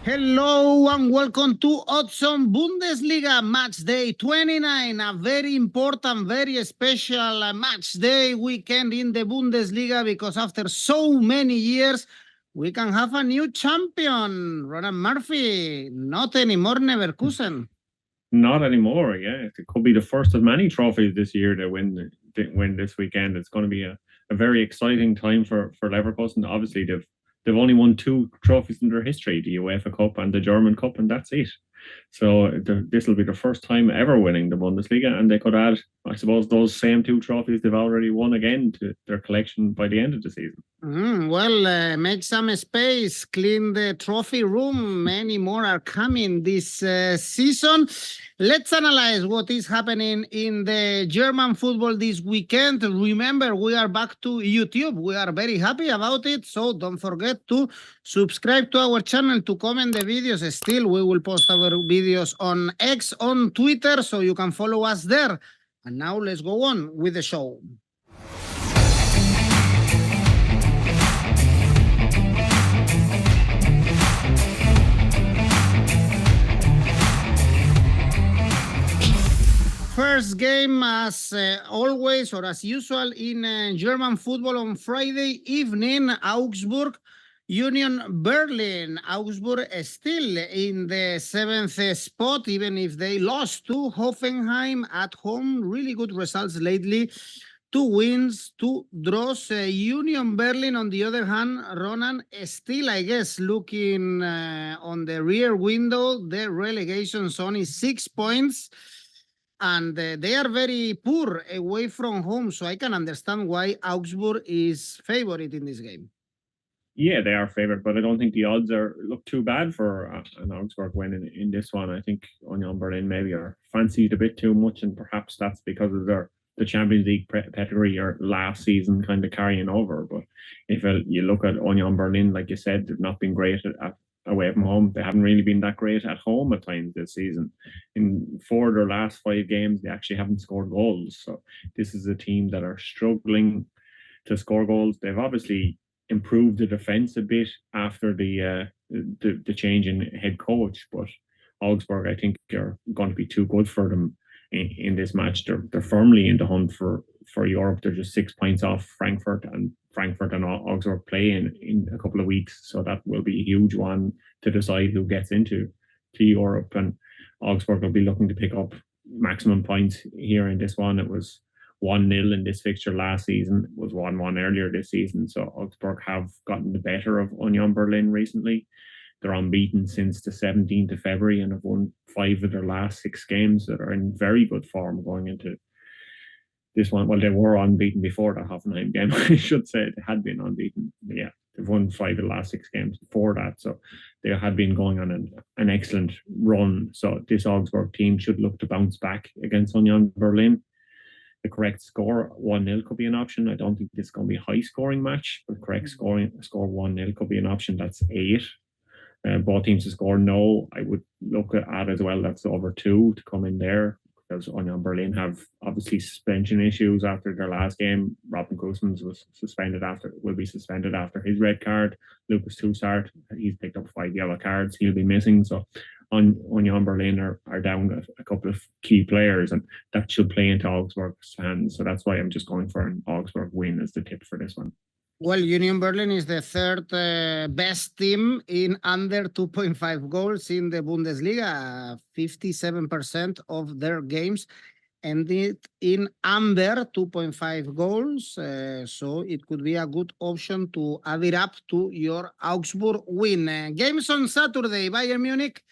Hello and welcome to Oddspedia Bundesliga Match Day 29, a very important, very special match day weekend in the Bundesliga because after so many years, we can have a new champion, Ronan Murphy, not anymore Leverkusen. Not anymore, yeah. It could be the first of many trophies this year to win this weekend. It's going to be a very exciting time for Leverkusen. Obviously, they've only won 2 trophies in their history, the UEFA Cup and the German Cup, and that's it. So this will be the first time ever winning the Bundesliga, and they could add, I suppose, those same 2 trophies they've already won again to their collection by the end of the season. Make some space, clean the trophy room. Many more are coming this season. Let's analyze what is happening in the German football this weekend. Remember, we are back to YouTube. We are very happy about it. So don't forget to subscribe to our channel, to comment the videos. Still, we will post our videos on X, on Twitter, so you can follow us there. And now let's go on with the show. First game, as always, or as usual in German football on Friday evening, Augsburg, Union Berlin. Augsburg is still in the 7th spot, even if they lost to Hoffenheim at home. Really good results lately. 2 wins, 2 draws. Union Berlin, on the other hand, Ronan, still, I guess, looking on the rear window. The relegation zone is 6 points. And they are very poor away from home, so I can understand why Augsburg is favorite in this game. Yeah, they are favourite, but I don't think the odds look too bad for an Augsburg win in this one. I think Union Berlin maybe are fancied a bit too much, and perhaps that's because of the Champions League pedigree or last season kind of carrying over. But if you look at Union Berlin, like you said, they've not been great at away from home. They haven't really been that great at home at times this season. In 4 of their last 5 games, they actually haven't scored goals. So this is a team that are struggling to score goals. They've obviously improved the defense a bit after the change in head coach, but Augsburg, I think, are going to be too good for them in this match. They're firmly in the hunt for Europe. They're just 6 points off Frankfurt and Augsburg play in a couple of weeks, so that will be a huge one to decide who gets into Europe. And Augsburg will be looking to pick up maximum points here in this one. It was 1-0 in this fixture last season. It was 1-1 earlier this season, so Augsburg have gotten the better of Union Berlin recently. They're unbeaten since the 17th of February and have won 5 of their last 6 games. That are in very good form going into this one. Well, they were unbeaten before the Hoffenheim game. I should say they had been unbeaten. Yeah, they've won 5 of the last 6 games before that. So they had been going on an excellent run. So this Augsburg team should look to bounce back against Union Berlin. The correct score, 1-0, could be an option. I don't think this is going to be a high-scoring match, but correct score 1-0 could be an option. That's 8. Both teams to score no. I would look at as well. That's over 2 to come in there, because Union Berlin have obviously suspension issues after their last game. Robin Gosens will be suspended after his red card. Lucas Toussaint, he's picked up 5 yellow cards. He'll be missing. So Union Berlin are down a couple of key players, and that should play into Augsburg's hands. So that's why I'm just going for an Augsburg win as the tip for this one. Well, Union Berlin is the 3rd best team in under 2.5 goals in the Bundesliga. 57% of their games ended in under 2.5 goals. So it could be a good option to add it up to your Augsburg win. Games on Saturday, Bayern Munich,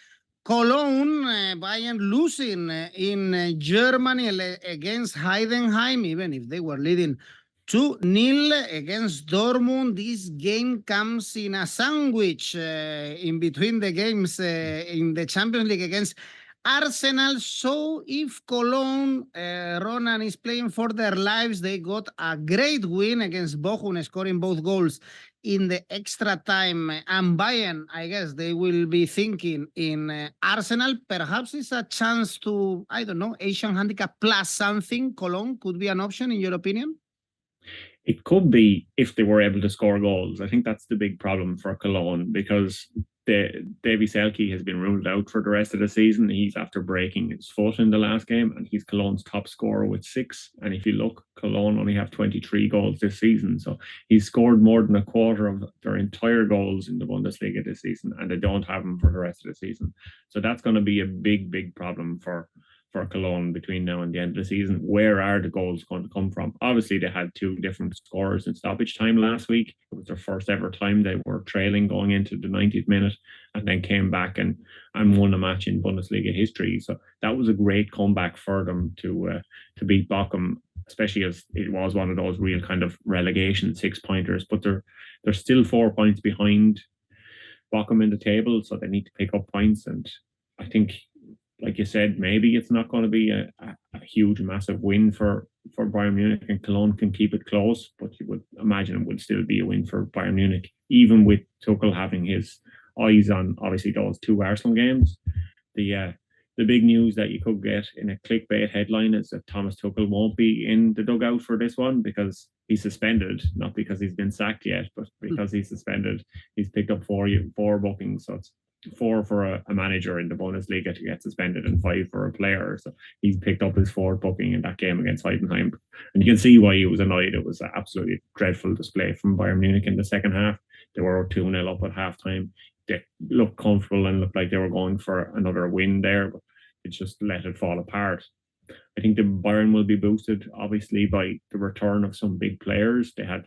Cologne. Bayern losing in Germany against Heidenheim, even if they were leading 2-0 against Dortmund. This game comes in a sandwich in between the games in the Champions League against Arsenal. So if Cologne, Ronan, is playing for their lives, they got a great win against Bochum, scoring both goals in the extra time. And Bayern, I guess they will be thinking in Arsenal. Perhaps it's a chance to, I don't know, Asian handicap plus something. Cologne could be an option, in your opinion? It could be if they were able to score goals. I think that's the big problem for Cologne, because 𝐜𝐭𝐚𝐲 has been ruled out for the rest of the season. He's after breaking his foot in the last game, and he's Cologne's top scorer with 6. And if you look, Cologne only have 23 goals this season. So he's scored more than a quarter of their entire goals in the Bundesliga this season, and they don't have him for the rest of the season. So that's going to be a big, big problem for Cologne between now and the end of the season. Where are the goals going to come from? Obviously, they had 2 different scorers in stoppage time last week. It was their first ever time they were trailing going into the 90th minute, and then came back and won a match in Bundesliga history. So that was a great comeback for them to beat Bochum, especially as it was one of those real kind of relegation 6-pointers. But they're still 4 points behind Bochum in the table, so they need to pick up points. And I think, like you said, maybe it's not going to be a huge, massive win for Bayern Munich, and Cologne can keep it close, but you would imagine it would still be a win for Bayern Munich, even with Tuchel having his eyes on, obviously, those 2 Arsenal games. The big news that you could get in a clickbait headline is that Thomas Tuchel won't be in the dugout for this one because he's suspended, not because he's been sacked yet, but because he's suspended. He's picked up 4 bookings, so it's 4 for a manager in the Bundesliga to get suspended and 5 for a player. So he's picked up his 4th booking in that game against Heidenheim. And you can see why he was annoyed. It was an absolutely dreadful display from Bayern Munich in the second half. They were 2-0 up at halftime. They looked comfortable and looked like they were going for another win there, but it just let it fall apart. I think the Bayern will be boosted, obviously, by the return of some big players. They had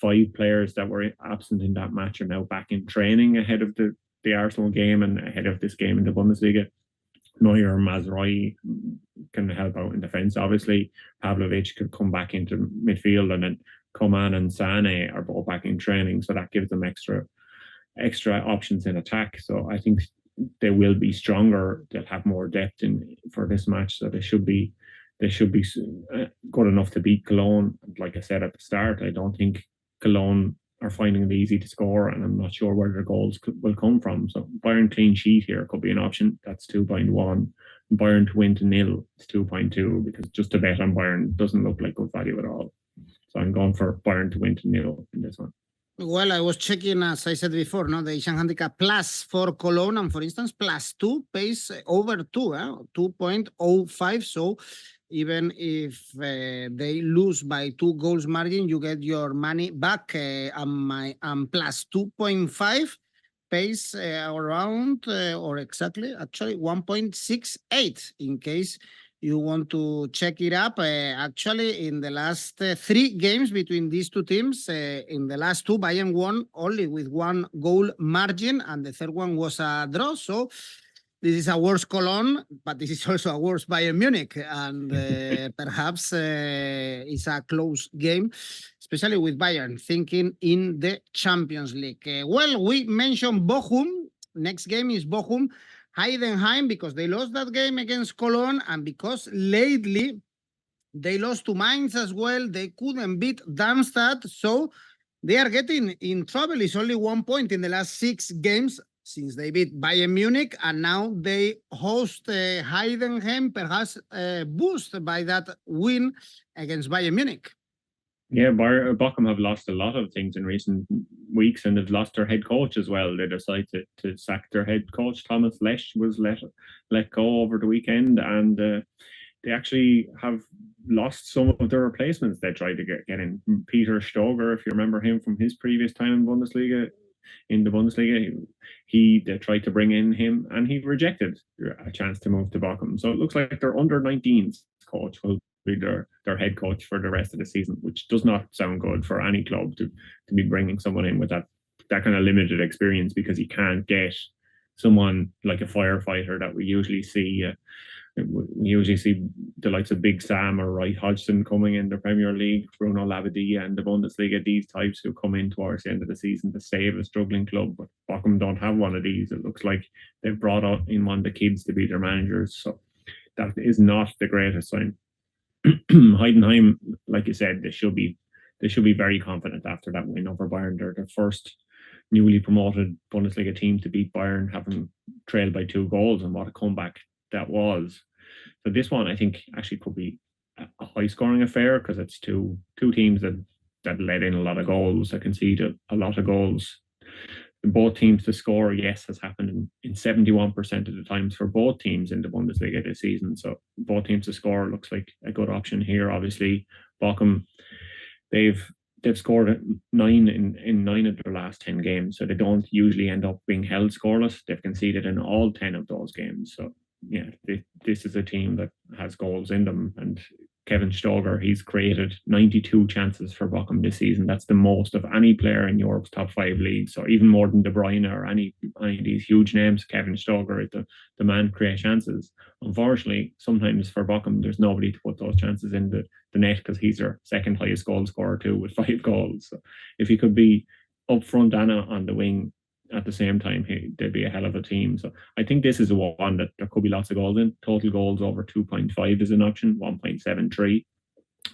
5 players that were absent in that match are now back in training ahead of the Arsenal game and ahead of this game in the Bundesliga. Neuer and Mazraoui can help out in defence, obviously. Pavlovic could come back into midfield, and then Coman and Sané are both back in training, so that gives them extra options in attack. So I think they will be stronger. They'll have more depth for this match, so they should be good enough to beat Cologne. Like I said at the start, I don't think Cologne are finding it easy to score, and I'm not sure where their goals will come from. So Bayern clean sheet here could be an option. That's 2.1. Bayern to win to 0 is 2.2, because just to bet on Bayern doesn't look like good value at all. So I'm going for Bayern to win to 0 in this one. Well, I was checking, as I said before, the Asian handicap plus for Cologne, and for instance, plus 2 pays over 2.05. So even if they lose by 2 goals margin, you get your money back. And plus 2.5 pays around, or exactly, actually 1.68 in case you want to check it up. Actually, in the last 3 games between these 2 teams, in the last 2, Bayern won only with 1 goal margin, and the third one was a draw. So this is a worse Cologne, but this is also a worse Bayern Munich, and perhaps it's a close game, especially with Bayern thinking in the Champions League. Well, we mentioned Bochum. Next game is Bochum Heidenheim, because they lost that game against Cologne, and because lately they lost to Mainz as well. They couldn't beat Darmstadt, so they are getting in trouble. It's only 1 point in the last 6 games since they beat Bayern Munich, and now they host Heidenheim, perhaps boosted by that win against Bayern Munich. Yeah, Bochum have lost a lot of things in recent weeks, and they've lost their head coach as well. They decided to sack their head coach. Thomas Lesch was let go over the weekend, and they actually have lost some of their replacements. They tried to get in Peter Stoger, if you remember him from his previous time in Bundesliga. They tried to bring in him, and he rejected a chance to move to Bochum. So it looks like their under-19s coach will be their head coach for the rest of the season, which does not sound good for any club to be bringing someone in with that kind of limited experience, because you can't get someone like a firefighter that we usually see. We usually see the likes of Big Sam or Roy Hodgson coming in the Premier League, Bruno Labbadia and the Bundesliga, these types who come in towards the end of the season to save a struggling club. But Bochum don't have one of these. It looks like they've brought in one of the kids to be their managers. So that is not the greatest sign. Heidenheim, like you said, they should be very confident after that win over Bayern. They're the first newly promoted Bundesliga team to beat Bayern, having trailed by 2 goals, and what a comeback that was. So this one, I think, actually could be a high-scoring affair, because it's two teams that let in a lot of goals, that conceded a lot of goals. both teams to score, yes, has happened in 71% of the times for both teams in the Bundesliga this season. So both teams to score looks like a good option here. Obviously, Bochum, they've scored 9 in 9 of their last 10 games, so they don't usually end up being held scoreless. They've conceded in all 10 of those games. So yeah, this is a team that has goals in them, and 𝐜𝐭𝐴𝐵, he's created 92 chances for Bochum this season. That's the most of any player in Europe's top 5 leagues. So even more than De Bruyne or any of these huge names, 𝐜𝐭𝐴𝐵 is the man create chances. Unfortunately, sometimes for Bochum, there's nobody to put those chances in the net because he's their second highest goal scorer too with 5 goals. So if he could be up front and on the wing at the same time, they'd be a hell of a team. So I think this is one that there could be lots of goals in. Total goals over 2.5 is an option, 1.73.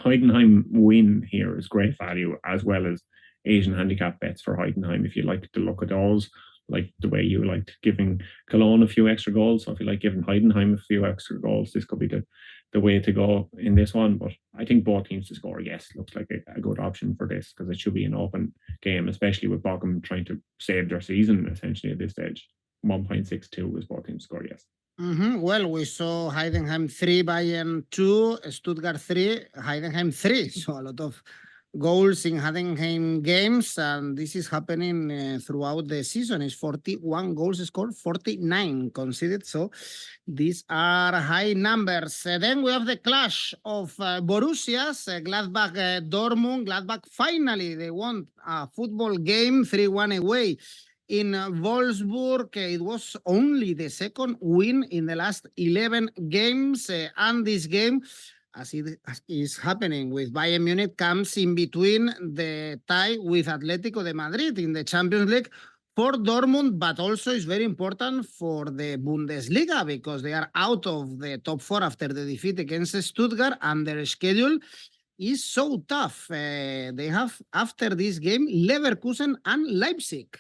Heidenheim win here is great value, as well as Asian handicap bets for Heidenheim if you like to look at those, like the way you liked giving Cologne a few extra goals. So if you like giving Heidenheim a few extra goals, this could be the way to go in this one. But I think both teams to score, yes, looks like a good option for this, because it should be an open game, especially with Bochum trying to save their season essentially at this stage. 1.62 is both teams to score, yes. Well, we saw Heidenheim 3, Bayern 2, Stuttgart 3, Heidenheim 3. So a lot of goals in Heidenheim games, and this is happening throughout the season. It's 41 goals scored, 49 conceded. So these are high numbers. Then we have the clash of Borussias, Gladbach, Dortmund. Gladbach finally, they won a football game 3-1 away in Wolfsburg. It was only the second win in the last 11 games, and this game, as it is happening with Bayern Munich, comes in between the tie with Atlético de Madrid in the Champions League for Dortmund, but also is very important for the Bundesliga because they are out of the top 4 after the defeat against Stuttgart, and their schedule is so tough. They have, after this game, Leverkusen and Leipzig.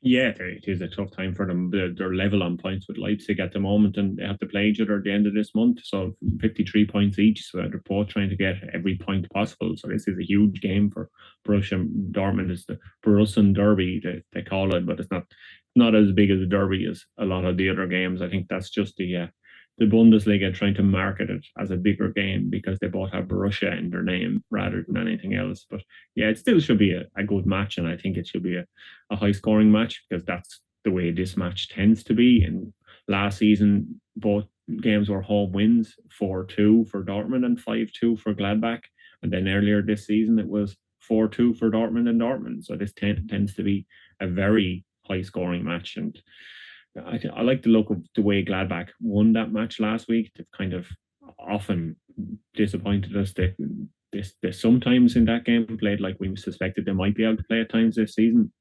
Yeah, it is a tough time for them. They're level on points with Leipzig at the moment, and they have to play each other at the end of this month. So 53 points each. So they're both trying to get every point possible. So this is a huge game for Borussia Dortmund. It's the Borussian derby, they call it, but it's not as big as a derby as a lot of the other games. I think that's just the Bundesliga trying to market it as a bigger game because they both have Borussia in their name rather than anything else. But yeah, it still should be a good match, and I think it should be a high-scoring match because that's the way this match tends to be. And last season, both games were home wins, 4-2 for Dortmund and 5-2 for Gladbach. And then earlier this season, it was 4-2 for Dortmund and Dortmund. So this tends to be a very high-scoring match. And I like the look of the way Gladbach won that match last week. They've kind of often disappointed us. They sometimes in that game played like we suspected they might be able to play at times this season.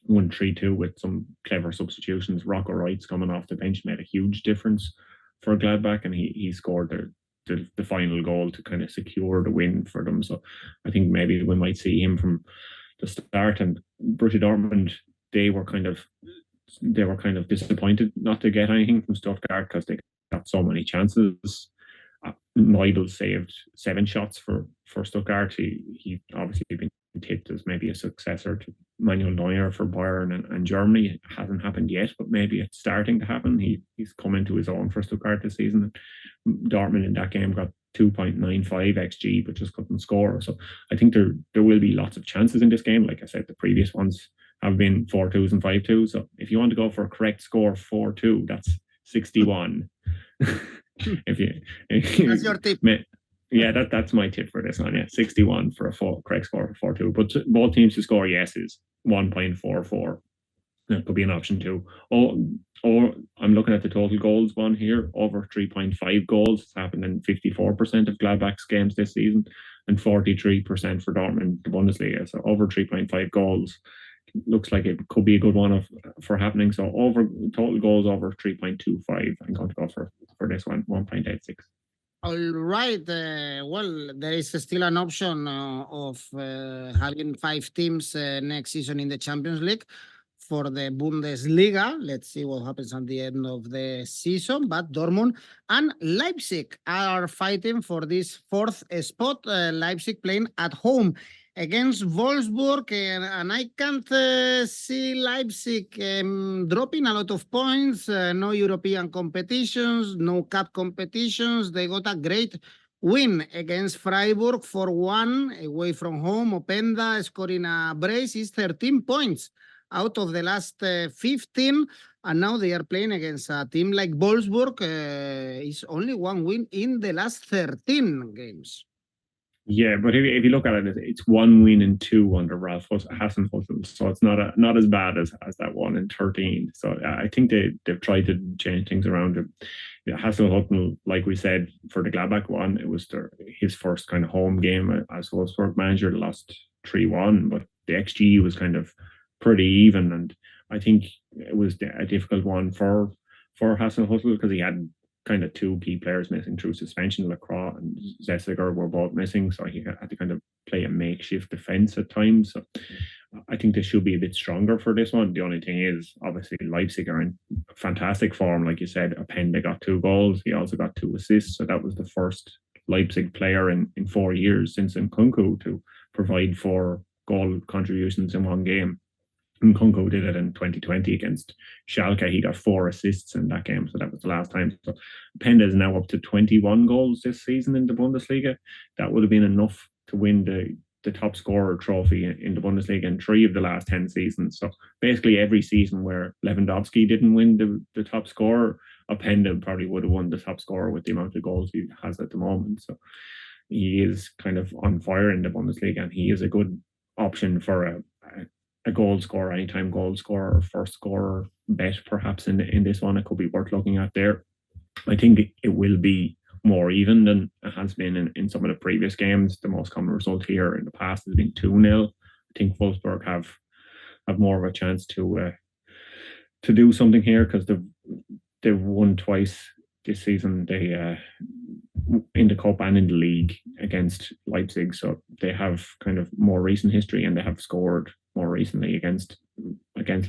Won 3-2 with some clever substitutions. Rocco Wright's coming off the bench made a huge difference for Gladbach, and he scored the final goal to kind of secure the win for them. So I think maybe we might see him from the start. And Borussia Dortmund, they were kind of disappointed not to get anything from Stuttgart because they got so many chances. Neudl saved 7 shots for Stuttgart. He obviously been tipped as maybe a successor to Manuel Neuer for Bayern and Germany. It hasn't happened yet, but maybe it's starting to happen. He's come into his own for Stuttgart this season. Dortmund in that game got 2.95 XG, but just couldn't score. So I think there will be lots of chances in this game. Like I said, the previous ones have been 4-2s and 5-2. So if you want to go for a correct score 4-2, that's 61. That's your tip. Yeah, that's my tip for this one. Yeah, 61 for a correct score for 4-2. But both teams to score yes is 1.44. That could be an option too. Or I'm looking at the total goals one here. Over 3.5 goals. It's happened in 54% of Gladbach's games this season and 43% for Dortmund, the Bundesliga. So over 3.5 goals looks like it could be a good one for happening. So over total goals over 3.25. I'm going to go for this one, 1.86. All right. Well, there is still an option of having 5 teams next season in the Champions League for the Bundesliga. Let's see what happens at the end of the season. But Dortmund and Leipzig are fighting for this 4th spot. Leipzig playing at home against Wolfsburg, and I can't see Leipzig dropping a lot of points. No European competitions, no cup competitions. They got a great win against Freiburg 4-1 away from home. Openda scoring a brace is 13 points out of the last 15. And now they are playing against a team like Wolfsburg. It's only one win in the last 13 games. Yeah, but if you look at it, it's 1 win and 2 under Ralph Hasenhüttl, so it's not as bad as that 1 in 13. So I think they've tried to change things around. Hasenhüttl, like we said, for the Gladbach one, it was his first kind of home game as Wolfsburg manager. They lost 3-1, but the XG was kind of pretty even, and I think it was a difficult one for Hasenhüttl because he had kind of 2 key players missing through suspension. 𝐿aCroix and 𝐜𝐴ZZIG were both missing, so he had to kind of play a makeshift defense at times. So I think they should be a bit stronger for this one. The only thing is, obviously, Leipzig are in fantastic form. Like you said, Openda got 2 goals. He also got 2 assists. So that was the first Leipzig player in 4 years since 𝐿𝐭𝐿 to provide 4 goal contributions in one game. 𝐿𝐭𝐿 did it in 2020 against Schalke. He got 4 assists in that game, so that was the last time. So Openda is now up to 21 goals this season in the Bundesliga. That would have been enough to win the top scorer trophy in the Bundesliga in 3 of the last 10 seasons. So basically every season where Lewandowski didn't win the top scorer, Openda probably would have won the top scorer with the amount of goals he has at the moment. So he is kind of on fire in the Bundesliga, and he is a good option for a goal scorer, anytime goal scorer, or first scorer bet perhaps in this one. It could be worth looking at there. I think it will be more even than it has been in some of the previous games. The most common result here in the past has been 2-0. I think Wolfsburg have more of a chance to do something here because they've won twice this season. They in the cup and in the league against Leipzig, so they have kind of more recent history, and they have scored more recently against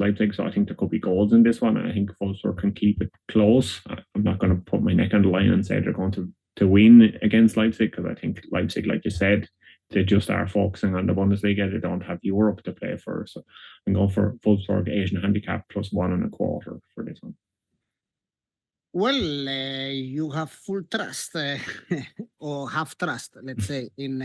Leipzig. So I think there could be goals in this one, and I think Wolfsburg can keep it close. I'm not going to put my neck on the line and say they're going to win against Leipzig, because I think Leipzig, like you said, they just are focusing on the Bundesliga. They don't have Europe to play for. So I'm going for Wolfsburg Asian handicap plus 1.25 for this one. Well, you have full trust or half trust, let's say, in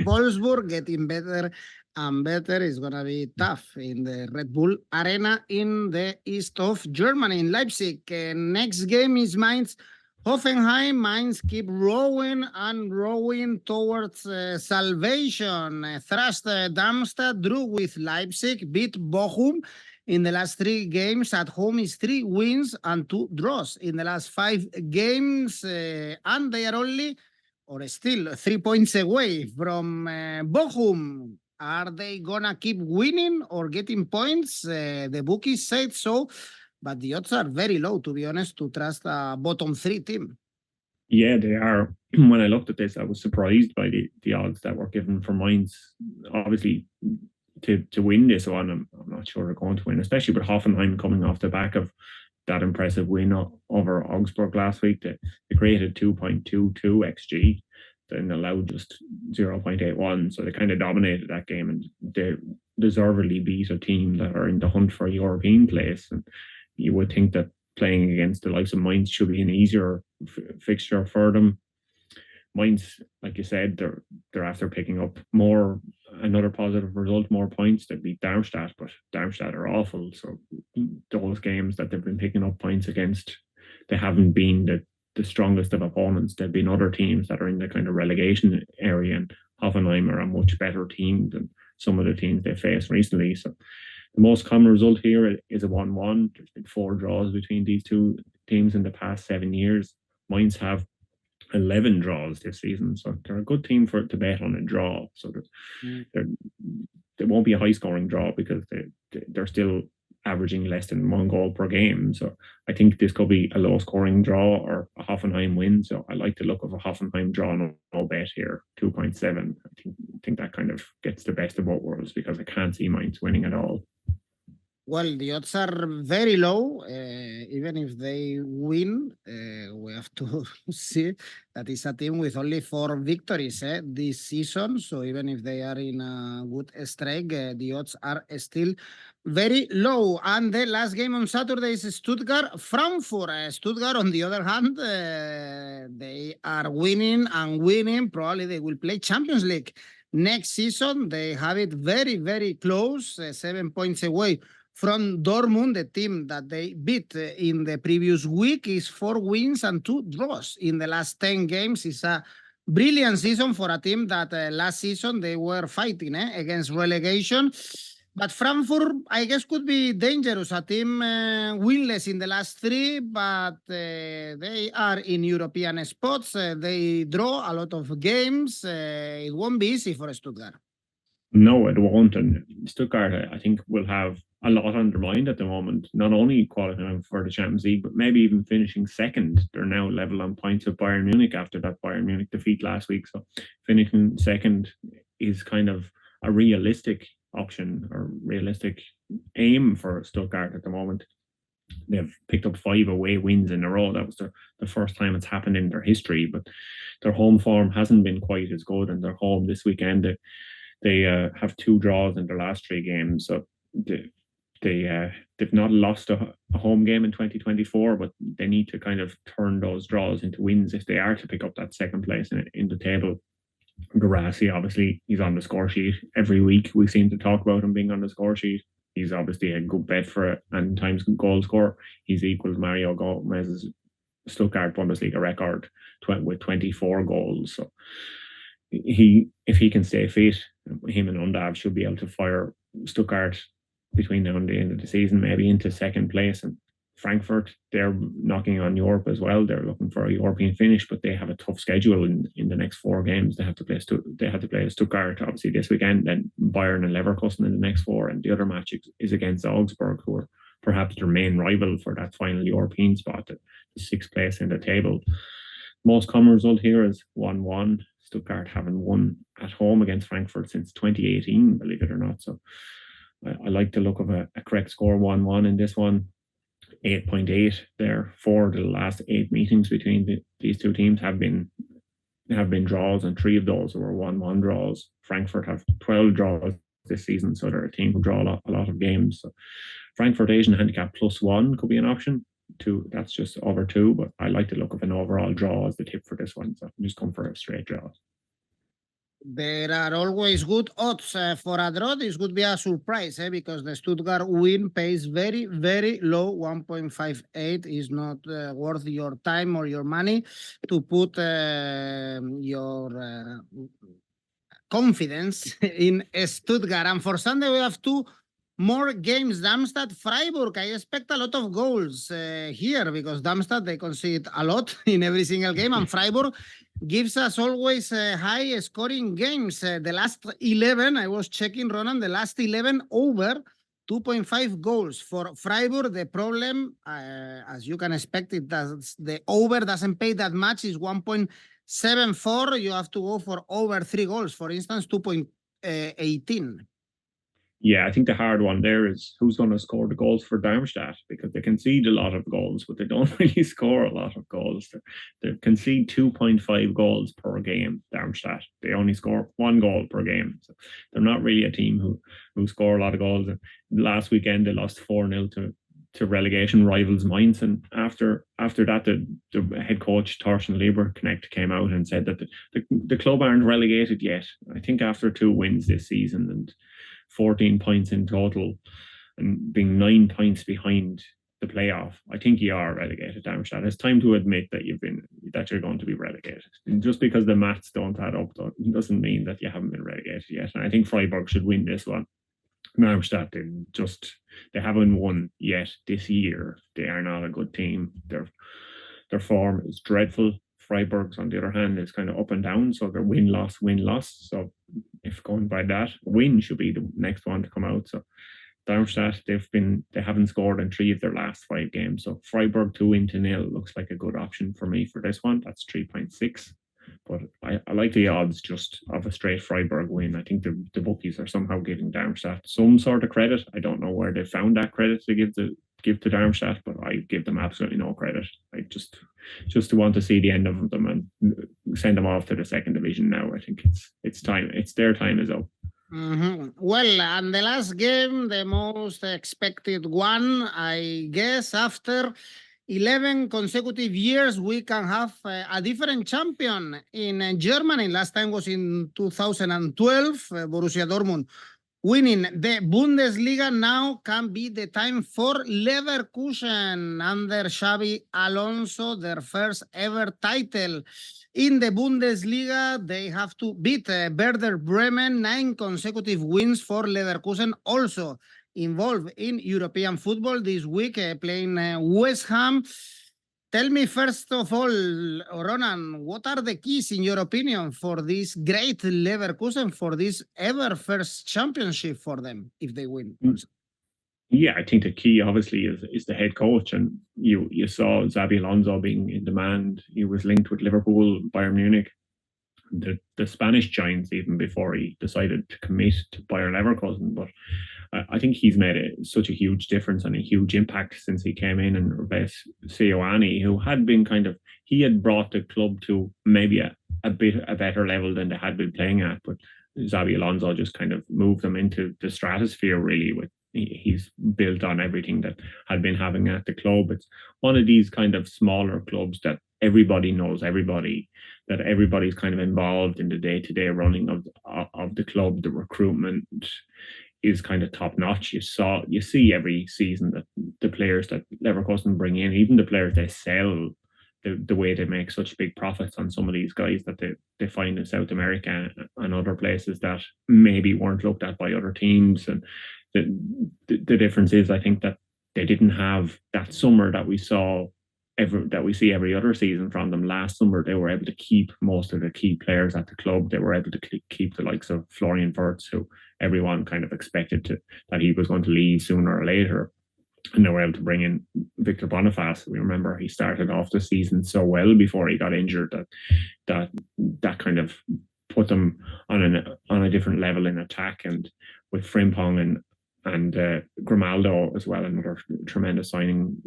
Wolfsburg getting better and better. Is going to be tough in the Red Bull Arena in the east of Germany, in Leipzig. Next game is Mainz. Hoffenheim. Mainz keep rowing and rowing towards salvation. Thrashed Darmstadt, drew with Leipzig, beat Bochum. In the last 3 games at home is 3 wins and 2 draws in the last 5 games, and they are only, or still, 3 points away from Bochum. Are they gonna keep winning or getting points? The bookies said so, but the odds are very low, to be honest, to trust a bottom 3 team. Yeah, they are. When I looked at this, I was surprised by the odds that were given for Mainz. Obviously, to win this one, I'm not sure they're going to win, especially with Hoffenheim coming off the back of that impressive win over Augsburg last week. They created 2.22 XG, then allowed just 0.81, so they kind of dominated that game, and they deservedly beat a team that are in the hunt for a European place. And you would think that playing against the likes of Mainz should be an easier fixture for them. Mainz, like you said, they're after picking up another positive result, more points. They beat Darmstadt, but Darmstadt are awful. So those games that they've been picking up points against, they haven't been the strongest of opponents. They've been other teams that are in the kind of relegation area, and Hoffenheim are a much better team than some of the teams they faced recently. So the most common result here is a 1-1. There's been 4 draws between these 2 teams in the past 7 years. Mainz have 11 draws this season, so they're a good team to bet on a draw. So they won't be a high scoring draw because they're still averaging less than 1 goal per game. So I think this could be a low scoring draw or a Hoffenheim win. So I like the look of a Hoffenheim draw, no bet here, 2.7. I think that kind of gets the best of both worlds, because I can't see Mainz winning at all. Well, the odds are very low. even if they win, we have to see that it's a team with only 4 victories this season. So even if they are in a good streak, the odds are still very low. And the last game on Saturday is Stuttgart Frankfurt. Stuttgart, on the other hand, they are winning and winning. Probably they will play Champions League next season. They have it very, very close, 7 points away from Dortmund. The team that they beat in the previous week is 4 wins and 2 draws in the last 10 games. It's a brilliant season for a team that last season they were fighting against relegation. But Frankfurt, I guess, could be dangerous. A team winless in the last 3, but they are in European spots. They draw a lot of games. It won't be easy for Stuttgart. No, it won't. And Stuttgart, I think, will have a lot on their mind at the moment. Not only qualifying for the Champions League, but maybe even finishing second. They're now level on points with Bayern Munich after that Bayern Munich defeat last week. So finishing second is kind of a realistic option or realistic aim for Stuttgart at the moment. They've picked up 5 away wins in a row. That was the first time it's happened in their history, but their home form hasn't been quite as good, and they're home this weekend. They have 2 draws in their last 3 games, so they've not lost a home game in 2024, but they need to kind of turn those draws into wins if they are to pick up that second place in the table. Guirassy, obviously, he's on the score sheet every week. We seem to talk about him being on the score sheet. He's obviously a good bet for it, and times goal scorer. He's equals Mario Gomez's Stuttgart Bundesliga record with 24 goals. So if he can stay fit, him and Undav should be able to fire Stuttgart between now and the end of the season, maybe into second place. And Frankfurt, they're knocking on Europe as well. They're looking for a European finish, but they have a tough schedule in the next 4 games. They have to play Stuttgart obviously this weekend, then Bayern and Leverkusen in the next 4, and the other match is against Augsburg, who are perhaps their main rival for that final European spot, the 6th place in the table. Most common result here is 1-1. Stuttgart haven't won at home against Frankfurt since 2018, believe it or not. So I like the look of a correct score, 1-1 in this one. 8.8 there. 4 of the last 8 meetings between these 2 teams have been draws, and 3 of those were 1-1 draws. Frankfurt have 12 draws this season, so they're a team who draw a lot of games. So Frankfurt Asian handicap +1 could be an option. 2, that's just over 2, but I like the look of an overall draw as the tip for this one. So I'm just come for a straight draw. There are always good odds for a draw. This would be a surprise because the Stuttgart win pays very, very low. 1.58 is not worth your time or your money to put your confidence in Stuttgart. And for Sunday, we have 2 more games. Darmstadt, Freiburg. I expect a lot of goals here because Darmstadt, they concede a lot in every single game, and Freiburg gives us always high scoring games. The last 11, I was checking, Ronan, the last 11 over 2.5 goals for Freiburg. The problem, as you can expect, the over doesn't pay that much, is 1.74. You have to go for over 3 goals, for instance, 2.18. Yeah, I think the hard one there is who's going to score the goals for Darmstadt, because they concede a lot of goals, but they don't really score a lot of goals. They concede 2.5 goals per game, Darmstadt. They only score 1 goal per game. So they're not really a team who score a lot of goals. And last weekend, they lost 4-0 to relegation rivals Mainz. And after that, the head coach, Thorsten 𝐜𝐴𝐵𝐴𝐵𝐴, connect came out and said that the club aren't relegated yet. I think after 2 wins this season and 14 points in total and being 9 points behind the playoff, I think you are relegated, Darmstadt. It's time to admit that you're going to be relegated. And just because the maths don't add up doesn't mean that you haven't been relegated yet. And I think Freiburg should win this one. Darmstadt, they haven't won yet this year. They are not a good team. Their form is dreadful. Freiburg's, on the other hand, is kind of up and down, so they're win-loss. So if going by that, win should be the next one to come out. So Darmstadt, they haven't scored in 3 of their last 5 games. So Freiburg 2-0 looks like a good option for me for this one. That's 3.6. But I like the odds just of a straight Freiburg win. I think the bookies are somehow giving Darmstadt some sort of credit. I don't know where they found that credit to give the give to Darmstadt, but I give them absolutely no credit. I just want to see the end of them and send them off to the second division now. I think it's time. It's their time is up. Well, and the last game, the most expected one, I guess, after 11 consecutive years, we can have a different champion in Germany. Last time was in 2012, Borussia Dortmund winning the Bundesliga. Now can be the time for Leverkusen under Xabi Alonso, their first ever title in the Bundesliga. They have to beat Werder Bremen. 9 consecutive wins for Leverkusen, also involved in European football this week, playing West Ham. Tell me, first of all, Ronan, what are the keys, in your opinion, for this great Leverkusen, for this ever first championship for them, if they win? Yeah, I think the key, obviously, is the head coach. And you saw Xabi Alonso being in demand. He was linked with Liverpool, Bayern Munich, the Spanish giants, even before he decided to commit to Bayer Leverkusen. But I think he's made such a huge difference and a huge impact since he came in, and replaced 𝐬𝐭𝐿, who had been he had brought the club to maybe a better level than they had been playing at. But Xabi Alonso just kind of moved them into the stratosphere, really. He's built on everything that had been happening at the club. It's one of these kind of smaller clubs that everybody knows everybody, that everybody's kind of involved in the day-to-day running of the club. The recruitment is kind of top notch. You see every season that the players that Leverkusen bring in, even the players they sell, the way they make such big profits on some of these guys that they find in South America and other places that maybe weren't looked at by other teams. And the difference is, I think, that they didn't have that summer that we see every other season from them. Last summer, they were able to keep most of the key players at the club. They were able to keep the likes of Florian Wirtz, who everyone kind of expected that he was going to leave sooner or later. And they were able to bring in Victor Boniface. We remember he started off the season so well before he got injured that kind of put them on a different level in attack. And with Frimpong and Grimaldo as well, another tremendous signing.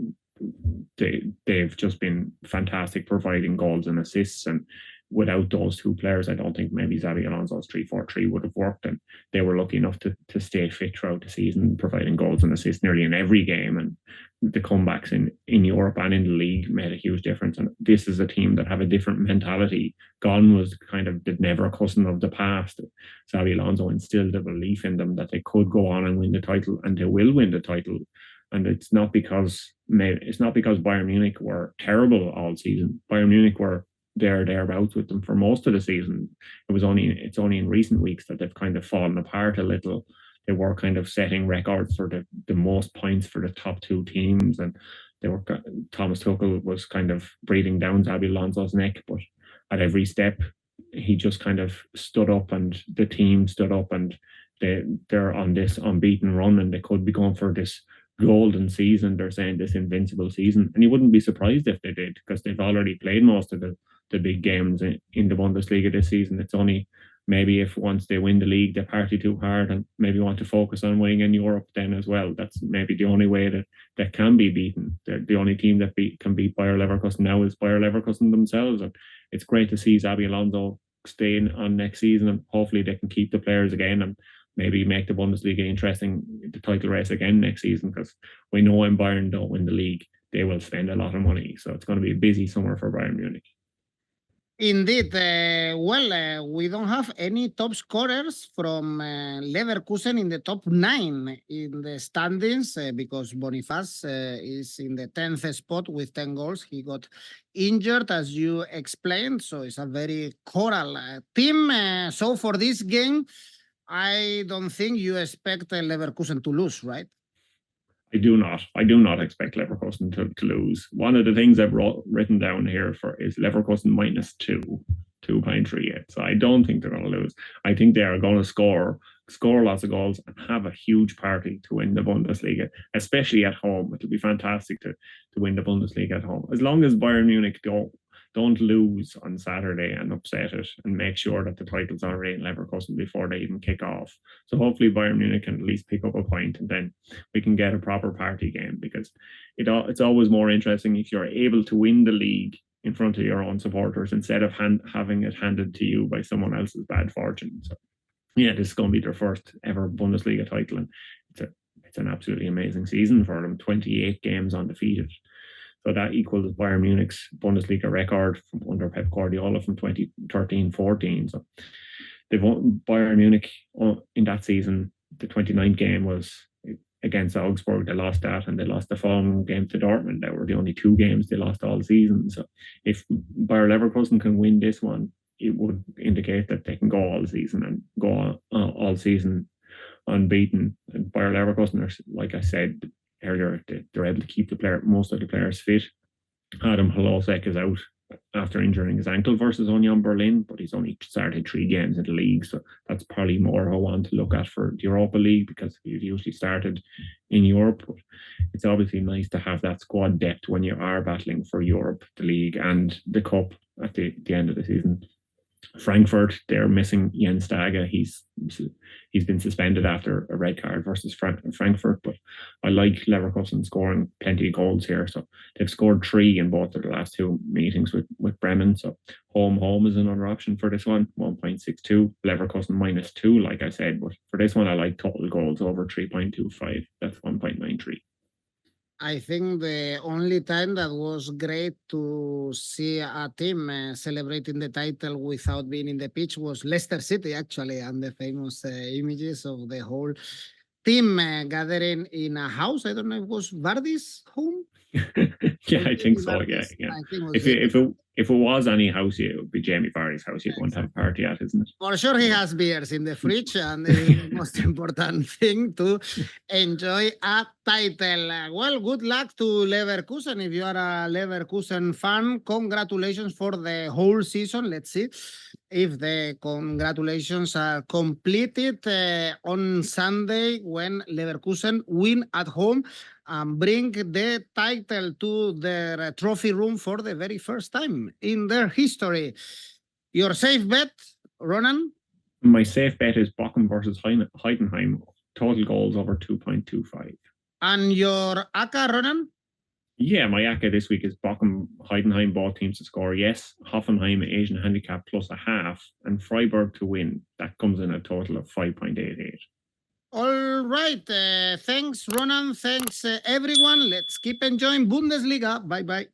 They've just been fantastic, providing goals and assists. And without those two players, I don't think maybe Xabi Alonso's 3-4-3 would have worked. And they were lucky enough to stay fit throughout the season, providing goals and assists nearly in every game. And the comebacks in Europe and in the league made a huge difference. And this is a team that have a different mentality. Gone was kind of the never cousin of the past. Xabi Alonso instilled a belief in them that they could go on and win the title, and they will win the title. And it's not because Bayern Munich were terrible all season. Bayern Munich were thereabouts with them for most of the season. It's only in recent weeks that they've kind of fallen apart a little. They were kind of setting records for the most points for the top two teams, and Thomas Tuchel was kind of breathing down Xabi Alonso's neck. But at every step, he just kind of stood up, and the team stood up, and they're on this unbeaten run, and they could be going for this golden season. They're saying this invincible season, and you wouldn't be surprised if they did, because they've already played most of the big games in the Bundesliga this season. It's only maybe if once they win the league, they party too hard and maybe want to focus on winning in Europe then as well. That's maybe the only way that can be beaten. The only team that can beat Bayer Leverkusen now is Bayer Leverkusen themselves. And it's great to see Xabi Alonso staying on next season, and hopefully they can keep the players again and maybe make the Bundesliga interesting, the title race again next season, because we know when Bayern don't win the league, they will spend a lot of money. So it's going to be a busy summer for Bayern Munich. Indeed. We don't have any top scorers from Leverkusen in the top 9 in the standings because Boniface is in the 10th spot with 10 goals. He got injured, as you explained, so it's a very choral team. So for this game, I don't think you expect Leverkusen to lose, right? I do not expect Leverkusen to lose. One of the things I've written down here is Leverkusen -2.38. So I don't think they're going to lose. I think they are going to score lots of goals and have a huge party to win the Bundesliga, especially at home. It'll be fantastic to win the Bundesliga at home. As long as Bayern Munich don't lose on Saturday and upset it, and make sure that the title's already in Leverkusen before they even kick off. So hopefully Bayern Munich can at least pick up a point, and then we can get a proper party game, because it's always more interesting if you're able to win the league in front of your own supporters instead of having it handed to you by someone else's bad fortune. So yeah, this is going to be their first ever Bundesliga title, and it's an absolutely amazing season for them. 28 games undefeated. So that equals Bayern Munich's Bundesliga record from under Pep Guardiola from 2013-14. So they've won Bayern Munich in that season. The 29th game was against Augsburg. They lost that, and they lost the following game to Dortmund. That were the only 2 games they lost all season. So if Bayer Leverkusen can win this one, it would indicate that they can go all season and go all season unbeaten. And Bayer Leverkusen are, like I said earlier, they're able to keep most of the players fit. 𝐜𝐴𝐴𝐧𝐧𝐞𝐿 is out after injuring his ankle versus Union Berlin, but he's only started 3 games in the league, so that's probably more of a one to look at for the Europa League, because he's usually started in Europe. But it's obviously nice to have that squad depth when you are battling for Europe, the league, and the cup at the end of the season. Frankfurt, they're missing 𝐜𝐴𝐴𝐧𝐧𝐞𝐿. He's been suspended after a red card versus Frankfurt, but I like Leverkusen scoring plenty of goals here. So they've scored 3 in both of the last 2 meetings with Bremen. So home is another option for this one, 1.62. Leverkusen -2, like I said, but for this one I like total goals over 3.25. That's 1.93. I think the only time that was great to see a team celebrating the title without being in the pitch was Leicester City, actually, and the famous images of the whole team gathering in a house. I don't know if it was Vardy's home. Yeah, I think so. Yeah. If it was any house, it would be Jamie Vardy's house you'd want to have a party at, isn't it? For sure, he has beers in the fridge, and the most important thing to enjoy a title. Well, good luck to Leverkusen. If you are a Leverkusen fan, congratulations for the whole season. Let's see if the congratulations are completed on Sunday when Leverkusen win at home and bring the title to their trophy room for the very first time in their history. Your safe bet, Ronan? My safe bet is Bochum versus Heidenheim. Total goals over 2.25. And your ACCA, Ronan? Yeah, my ACCA this week is Bochum, Heidenheim, both teams to score, yes. Hoffenheim, Asian handicap +0.5, and Freiburg to win. That comes in a total of 5.88. All right. Thanks, Ronan. Thanks, everyone. Let's keep enjoying Bundesliga. Bye-bye.